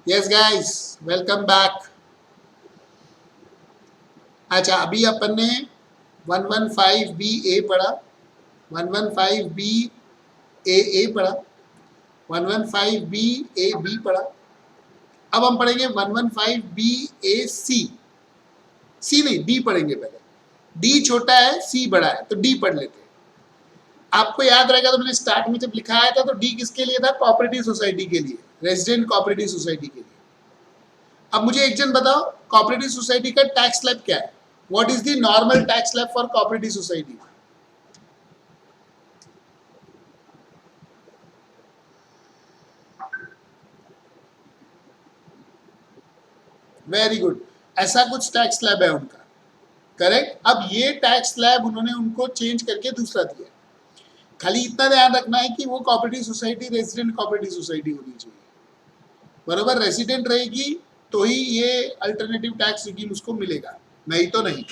Yes guys, welcome back. अच्छा, अभी अपन ने 115 बी ए पढ़ा, 115 बी ए पढ़ा, 115 बी ए बी पढ़ा। अब हम पढ़ेंगे 115 बी ए सी। सी नहीं, डी पढ़ेंगे पहले। डी छोटा है, सी बड़ा है, तो डी पढ़ लेते हैं। आपको याद रहेगा तो मैंने स्टार्ट में जब लिखा आया था तो डी किसके लिए था? कोऑपरेटिव सोसाइटी के लिए, रेजिडेंट कोऑपरेटिव सोसाइटी के लिए। अब मुझे एक जन बताओ, कोऑपरेटिव सोसाइटी का टैक्स स्लैब क्या है? What is the normal tax slab for cooperative society? Very good, ऐसा कुछ टैक्स स्लैब है उनका, करेक्ट। अब ये टैक्स स्लैब उन्होंने उनको चेंज करके दूसरा दिया। खाली इतना ध्यान रखना है कि वो cooperative society resident cooperative society होनी चाहिए, बरोबर। रेजिडेंट रहेगी तो ही ये अल्टरनेटिव टैक्स स्कीम उसको मिलेगा, नहीं तो नहीं।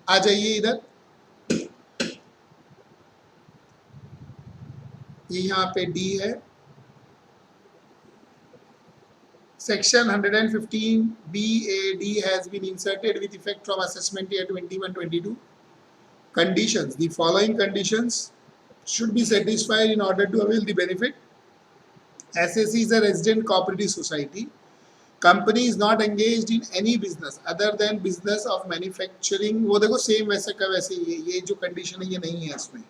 आ जाइए इधर, ये यहाँ पे डी है। Section 115 BAD has been inserted with effect from assessment year 21-22. Conditions: the following conditions should be satisfied in order to avail the benefit. SSC is a resident cooperative society. Company is not engaged in any business other than business of manufacturing. वो देखो same वैसे का वैसे ये जो condition है ये नहीं है इसमें,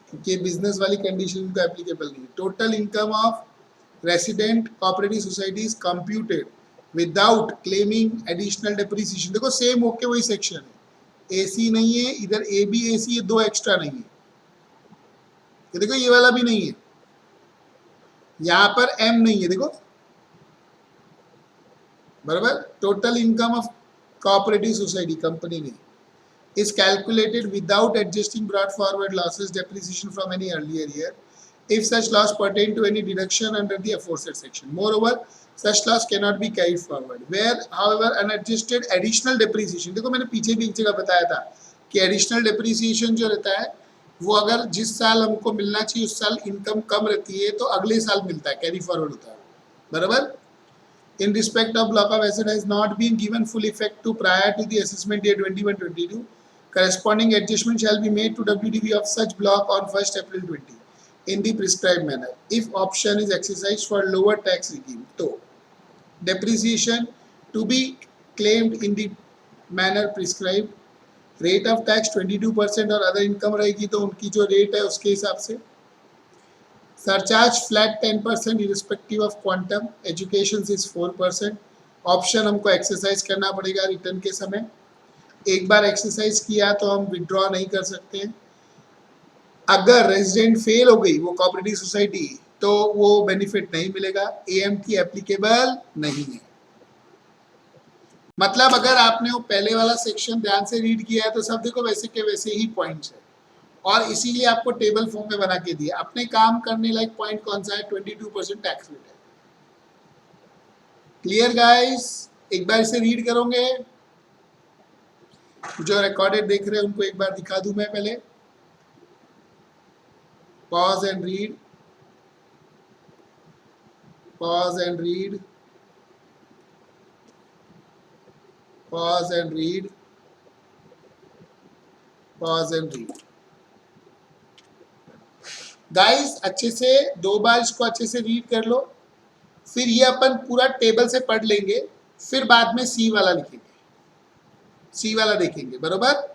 क्योंकि बिजनेस वाली कंडीशन का एप्लीकेबल नहीं है। Total income of resident cooperative society is computed without claiming additional depreciation. देखो सेम ओके वही सेक्शन है, एसी नहीं है इधर, ए बी एसी, ये दो एक्स्ट्रा नहीं है। ये देखो ये वाला भी नहीं है, यहाँ पर एम नहीं है, देखो बराबर। Total income of cooperative society company में is calculated without adjusting brought forward losses depreciation from any earlier year if such loss pertain to any deduction under the aforesaid section. Moreover, such loss cannot be carried forward where however unadjusted additional depreciation, देखो मैंने पीछे भी एक जगह बताया था कि additional depreciation जो रहता है वो अगर जिस साल हमको मिलना चाहिए उस साल इनकम कम रहती है तो अगले साल मिलता है, कैरी फॉरवर्ड होता है, बराबर। In respect of block of asset has not been given full effect to prior to the assessment year 21-22, corresponding adjustment shall be made to WDV of such block on 1st April 20 in the prescribed manner. If option is exercised for lower tax regime, तो depreciation to be claimed in the manner prescribed, rate of tax 22% और other income रहेगी तो उनकी जो rate है उसके हिसाब से। Surcharge flat 10% irrespective of quantum, education is 4%। Option हमको एक्सरसाइज करना पड़ेगा रिटर्न के समय, एक बार एक्सरसाइज किया तो हम विड्रॉ नहीं कर सकते हैं। अगर रेजिडेंट फेल हो गई वो कोऑपरेटिव सोसाइटी तो वो बेनिफिट नहीं मिलेगा, एएमटी एप्लीकेबल नहीं है। मतलब अगर आपने वो पहले वाला सेक्शन ध्यान से रीड किया है तो सब देखो वैसे के वैसे ही पॉइंट्स है और इसीलिए आपको टेबल फॉर्म में बना के दिया। अपने काम करने लायक पॉइंट कौन सा है? 22% टैक्स रेट है। Clear guys? एक बार इसे रीड करोगे, जो रिकॉर्डेड देख रहे हैं उनको एक बार दिखा दूं मैं पहले। Pause and read, pause and read, pause and read, pause and read. Guys अच्छे से 2 बार इसको अच्छे से रीड कर लो, फिर ये अपन पूरा टेबल से पढ़ लेंगे, फिर बाद में सी वाला लिखेंगे, सी वाला देखेंगे, बरोबर।